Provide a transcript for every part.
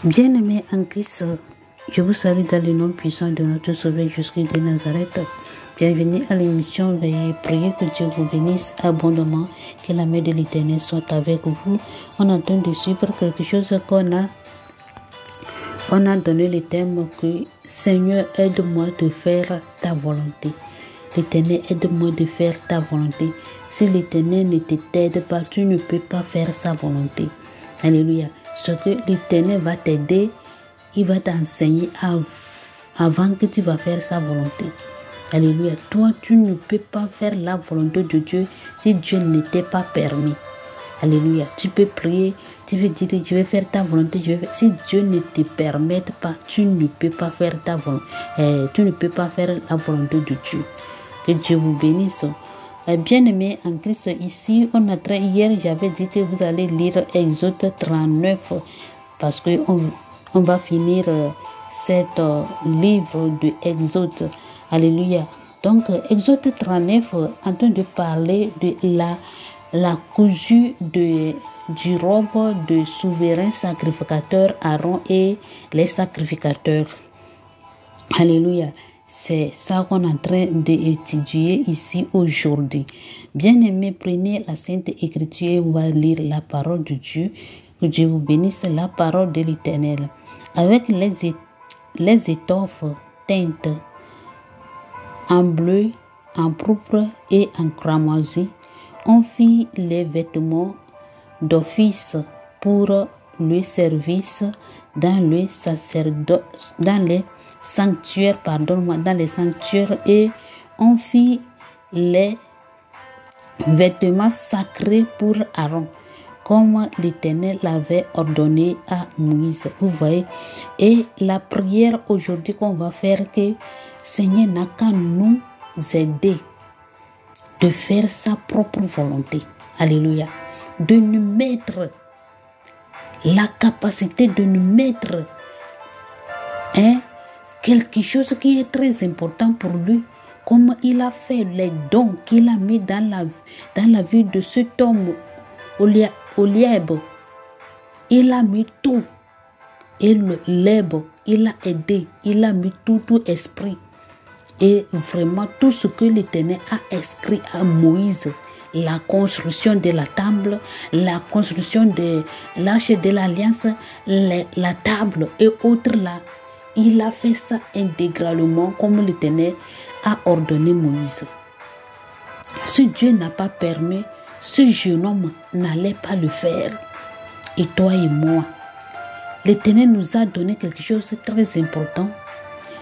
Bien-aimés en Christ, je vous salue dans le nom puissant de notre Sauveur Jésus-Christ de Nazareth. Bienvenue à l'émission. Veuillez prier que Dieu vous bénisse abondamment, que la main de l'Éternel soit avec vous. On est en train de suivre quelque chose on a donné le thème que Seigneur, aide-moi de faire ta volonté. L'Éternel, aide-moi de faire ta volonté. Si l'Éternel ne t'aide pas, tu ne peux pas faire sa volonté. Alléluia. Ce que l'Éternel va t'aider, il va t'enseigner avant que tu vas faire sa volonté. Alléluia. Toi, tu ne peux pas faire la volonté de Dieu si Dieu ne t'est pas permis. Alléluia. Tu peux prier, tu peux dire, je vais faire ta volonté. Si Dieu ne te permet pas, tu ne peux pas faire ta volonté. Tu ne peux pas faire la volonté de Dieu. Que Dieu vous bénisse. Bien-aimés en Christ, ici, hier, j'avais dit que vous allez lire Exode 39 parce qu'on va finir cet livre de Exode. Alléluia. Donc, Exode 39, en train de parler de la cousu du robe de souverain sacrificateur Aaron et les sacrificateurs. Alléluia. C'est ça qu'on est en train d'étudier ici aujourd'hui. Bien-aimés, prenez la Sainte Écriture et on va lire la parole de Dieu. Que Dieu vous bénisse, la parole de l'Éternel. Avec les étoffes teintes en bleu, en pourpre et en cramoisi, on fit les vêtements d'office pour le service dans les sanctuaires, et on fit les vêtements sacrés pour Aaron, comme l'Éternel l'avait ordonné à Moïse. Vous voyez, et la prière aujourd'hui qu'on va faire, que Seigneur n'a qu'à nous aider de faire sa propre volonté. Alléluia. De nous mettre la capacité de nous mettre quelque chose qui est très important pour lui, comme il a fait les dons qu'il a mis dans la vie de cet homme Oliab. Il a mis tout. Et le lèbe, il a aidé, il a mis tout esprit. Et vraiment tout ce que l'Éternel a inscrit à Moïse, la construction de la table, la construction de l'arche de l'alliance, la table et autres là, il a fait ça intégralement comme l'Éternel a ordonné Moïse. Si Dieu n'a pas permis, ce jeune homme n'allait pas le faire. Et toi et moi, l'Éternel nous a donné quelque chose de très important.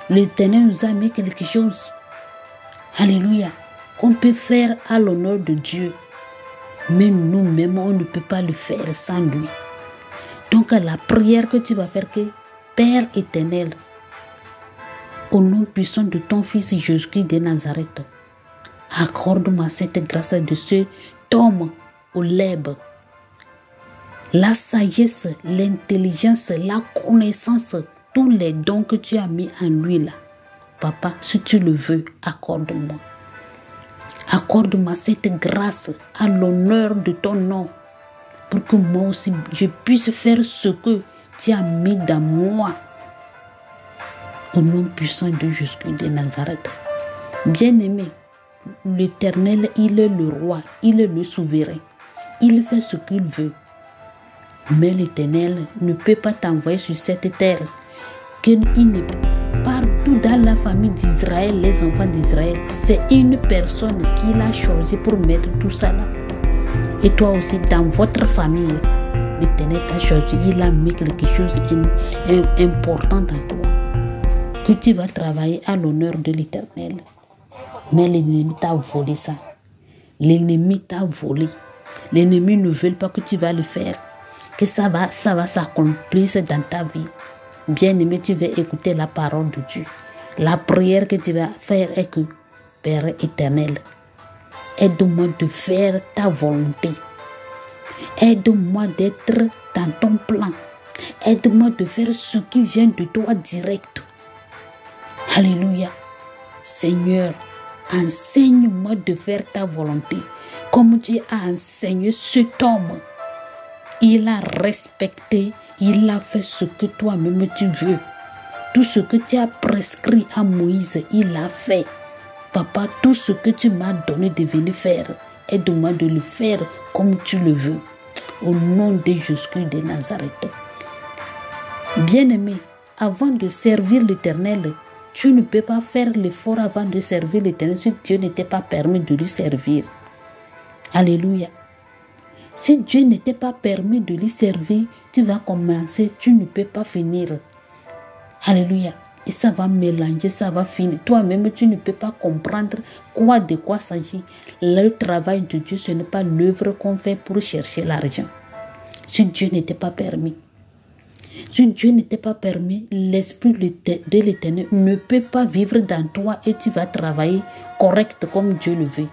L'Éternel nous a mis quelque chose, alléluia, qu'on peut faire à l'honneur de Dieu. Même nous-mêmes, on ne peut pas le faire sans lui. Donc la prière que tu vas faire, que Père éternel, au nom puissant de ton Fils Jésus-Christ de Nazareth, accorde-moi cette grâce de ce homme au lèbe, la sagesse, l'intelligence, la connaissance, tous les dons que tu as mis en lui là. Papa, si tu le veux, accorde-moi. Accorde-moi cette grâce à l'honneur de ton nom, pour que moi aussi je puisse faire ce que tu as mis dans moi. Au nom puissant de Jésus de Nazareth. Bien-aimé, l'Éternel, il est le roi, il est le souverain. Il fait ce qu'il veut. Mais l'Éternel ne peut pas t'envoyer sur cette terre. Partout dans la famille d'Israël, les enfants d'Israël, c'est une personne qu'il a choisi pour mettre tout ça là. Et toi aussi, dans votre famille, l'Éternel t'a choisi. Il a mis quelque chose d'important en toi, que tu vas travailler à l'honneur de l'Éternel. Mais l'ennemi t'a volé ça. L'ennemi t'a volé. L'ennemi ne veut pas que tu vas le faire. Que ça va s'accomplir dans ta vie. Bien-aimé, tu vas écouter la parole de Dieu. La prière que tu vas faire est que, Père éternel, aide-moi de faire ta volonté. Aide-moi d'être dans ton plan. Aide-moi de faire ce qui vient de toi direct. Alléluia. Seigneur, enseigne-moi de faire ta volonté. Comme tu as enseigné cet homme, il a respecté, Il a fait ce que toi-même tu veux. Tout ce que tu as prescrit à Moïse, il a fait. Papa, tout ce que tu m'as donné de venir faire, aide-moi de le faire comme tu le veux. Au nom de Jésus de Nazareth. Bien-aimé, avant de servir l'Éternel, tu ne peux pas faire l'effort avant de servir l'Éternel si Dieu n'était pas permis de lui servir. Alléluia. Si Dieu n'était pas permis de lui servir, tu vas commencer, tu ne peux pas finir. Alléluia. Et ça va mélanger, ça va finir. Toi-même, tu ne peux pas comprendre de quoi s'agit. Le travail de Dieu, ce n'est pas l'œuvre qu'on fait pour chercher l'argent. Si Dieu n'était pas permis. Si Dieu n'était pas permis, l'Esprit de l'Éternel ne peut pas vivre dans toi et tu vas travailler correct comme Dieu le veut.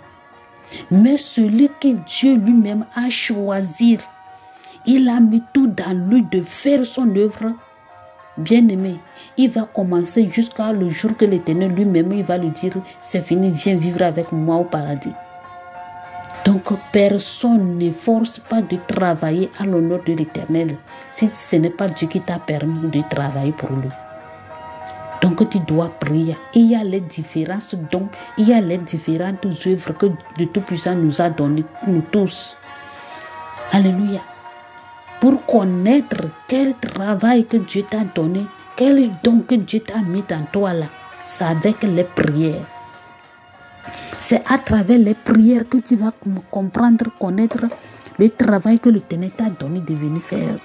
Mais celui que Dieu lui-même a choisi, il a mis tout dans lui de faire son œuvre. Bien-aimé, il va commencer jusqu'à le jour que l'Éternel lui-même, il va lui dire, c'est fini, viens vivre avec moi au paradis. Donc, personne ne force pas de travailler à l'honneur de l'Éternel si ce n'est pas Dieu qui t'a permis de travailler pour lui. Donc, tu dois prier. Il y a les différents dons, il y a les différentes œuvres que le Tout-Puissant nous a données, nous tous. Alléluia. Pour connaître quel travail que Dieu t'a donné, quel don que Dieu t'a mis dans toi là, c'est avec les prières. C'est à travers les prières que tu vas comprendre, connaître le travail que l'Éternel t'a donné de venir faire.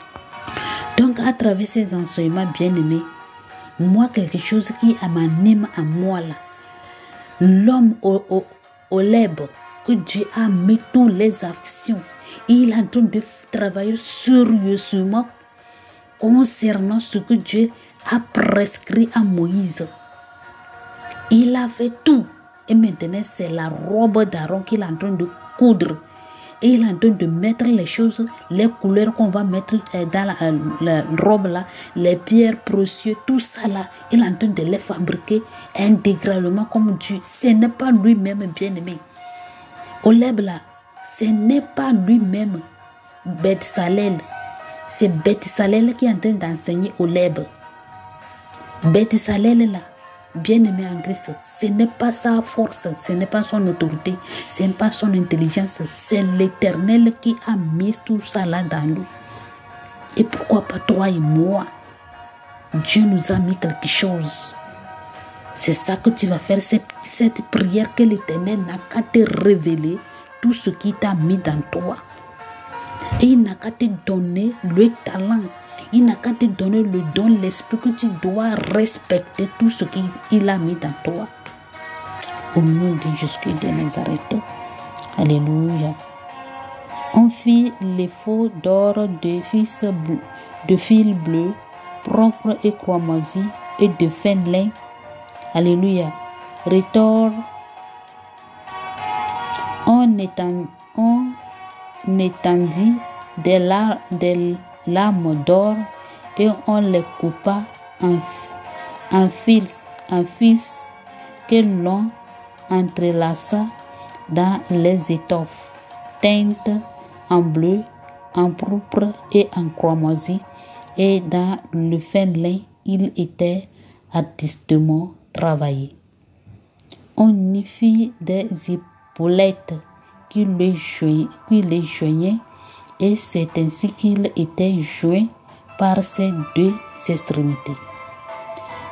Donc, à travers ces enseignements bien-aimés, moi, quelque chose qui m'anime à moi là, l'homme au lèvres, que Dieu a mis toutes les afflictions, il est en train de travailler sérieusement concernant ce que Dieu a prescrit à Moïse. Il a fait tout. Et maintenant, c'est la robe d'Aaron qu'il est en train de coudre. Et il est en train de mettre les choses, les couleurs qu'on va mettre dans la robe là, les pierres précieuses, tout ça là, il est en train de les fabriquer intégralement comme Dieu. Ce n'est pas lui-même bien-aimé. Oleb là, ce n'est pas lui-même Beth-Salel. C'est Beth-Salel qui est en train d'enseigner Oleb. Beth-Salel là, bien-aimé en Christ, ce n'est pas sa force, ce n'est pas son autorité, ce n'est pas son intelligence, c'est l'Éternel qui a mis tout ça là dans nous. Et pourquoi pas toi et moi? Dieu nous a mis quelque chose. C'est ça que tu vas faire, cette prière que l'Éternel n'a qu'à te révéler tout ce qu'il t'a mis dans toi. Et il n'a qu'à te donner le talent. Il n'a qu'à te donner le don, l'esprit que tu dois respecter tout ce qu'il a mis dans toi. Au nom de Jésus de Nazareth. Alléluia. On fit les faux d'or de fil bleu, propre et cramoisi, et de fin lin. Alléluia. Retors. On étendit des lames d'or et on les coupa en fils que l'on entrelaça dans les étoffes teintes en bleu, en pourpre et en cramoisi, et dans le fin lin il était artistement travaillé. On y fit des épaulettes qui les joignaient, et c'est ainsi qu'il était joint par ses deux extrémités.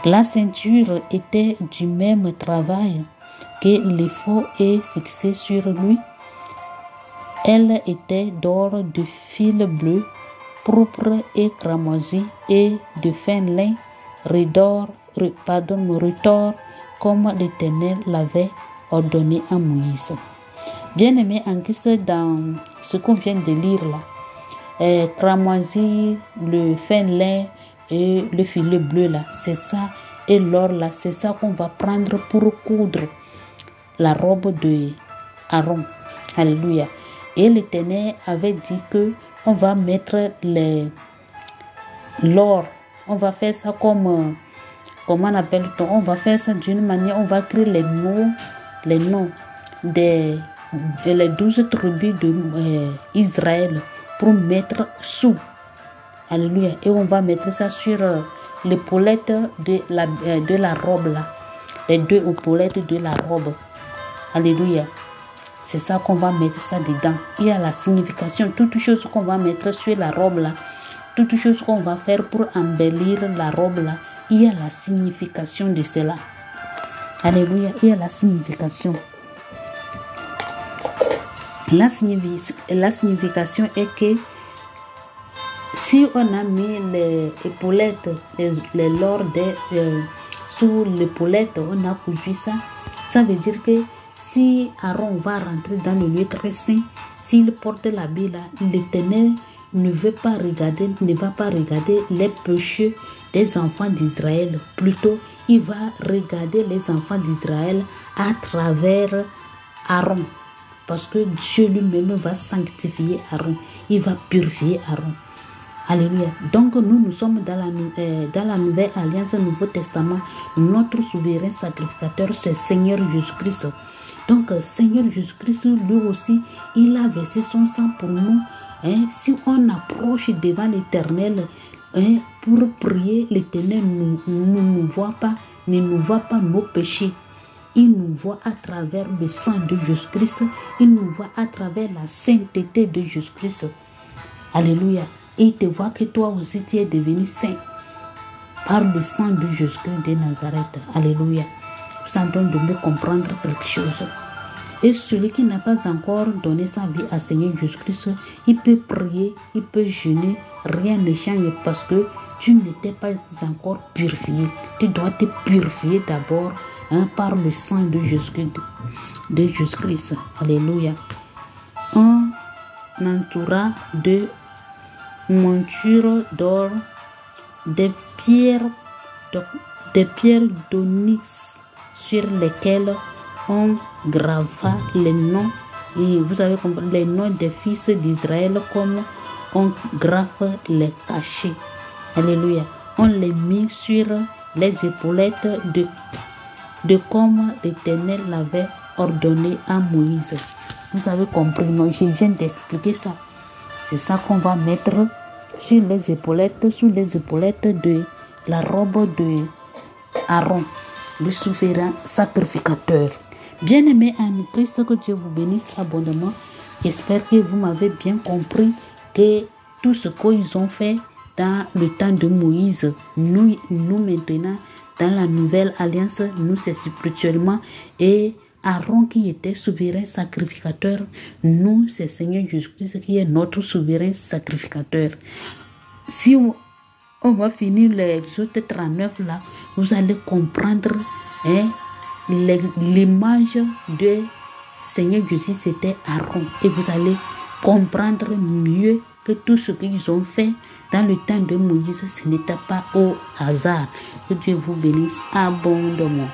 La ceinture était du même travail que l'effort est fixé sur lui. Elle était d'or de fil bleu, pourpre et cramoisi, et de fin lin, retors, comme l'Éternel l'avait ordonné à Moïse. Bien-aimé en Christ, dans ce qu'on vient de lire là, cramoisi, le fin lin et le filet bleu là, c'est ça, et l'or là, c'est ça qu'on va prendre pour coudre la robe de Aaron. Alléluia. Et l'Éternel avait dit que on va mettre l'or, on va faire ça comme, comment on appelle-t-on, on va faire ça d'une manière, on va créer les noms des les 12 tribus d'Israël pour mettre sous. Alléluia. Et on va mettre ça sur l'épaulette de la robe là. Les deux épaulettes de la robe. Alléluia. C'est ça qu'on va mettre ça dedans. Il y a la signification. Toutes choses qu'on va mettre sur la robe là. Toutes choses qu'on va faire pour embellir la robe là. Il y a la signification de cela. Alléluia. Il y a la signification. La signification est que si on a mis les épaulettes, les lords sous l'épaulette, on a cousu ça. Ça veut dire que si Aaron va rentrer dans le lieu très saint, s'il porte l'habit là, l'Éternel ne va pas regarder les péchés des enfants d'Israël. Plutôt, il va regarder les enfants d'Israël à travers Aaron. Parce que Dieu lui-même va sanctifier Aaron. Il va purifier Aaron. Alléluia. Donc nous sommes dans la nouvelle alliance, le Nouveau Testament. Notre souverain sacrificateur, c'est Seigneur Jésus-Christ. Donc Seigneur Jésus-Christ, lui aussi, il a versé son sang pour nous. Si on approche devant l'Éternel pour prier, l'Éternel ne nous voit pas nos péchés. Il nous voit à travers le sang de Jésus-Christ. Il nous voit à travers la sainteté de Jésus-Christ. Alléluia. Et il te voit que toi aussi tu es devenu saint par le sang de Jésus-Christ de Nazareth. Alléluia. Ça donne de me comprendre quelque chose. Et celui qui n'a pas encore donné sa vie à Seigneur Jésus-Christ, il peut prier, il peut jeûner, rien ne change parce que tu n'étais pas encore purifié. Tu dois te purifier d'abord par le sang de Jésus-Christ. Alléluia. On entoura de montures d'or, des pierres d'onyx sur lesquelles on grava les noms, et vous avez compris, les noms des fils d'Israël comme on grave les cachets. Alléluia. On les mit sur les épaulettes de comme l'Éternel l'avait ordonné à Moïse. Vous avez compris, non? Je viens d'expliquer ça. C'est ça qu'on va mettre sur les épaulettes, sous les épaulettes de la robe de Aaron, le souverain sacrificateur. Bien-aimés en Christ, que Dieu vous bénisse abondamment. J'espère que vous m'avez bien compris que tout ce qu'ils ont fait dans le temps de Moïse, nous maintenant, dans la nouvelle alliance, nous c'est spirituellement, et Aaron qui était souverain sacrificateur, nous c'est Seigneur Jésus-Christ qui est notre souverain sacrificateur. Si on va finir l'Exode 39 là, vous allez comprendre l'image de Seigneur Jésus, c'était Aaron, et vous allez comprendre mieux que tout ce qu'ils ont fait dans le temps de Moïse, ce n'était pas au hasard. Que Dieu vous bénisse abondamment.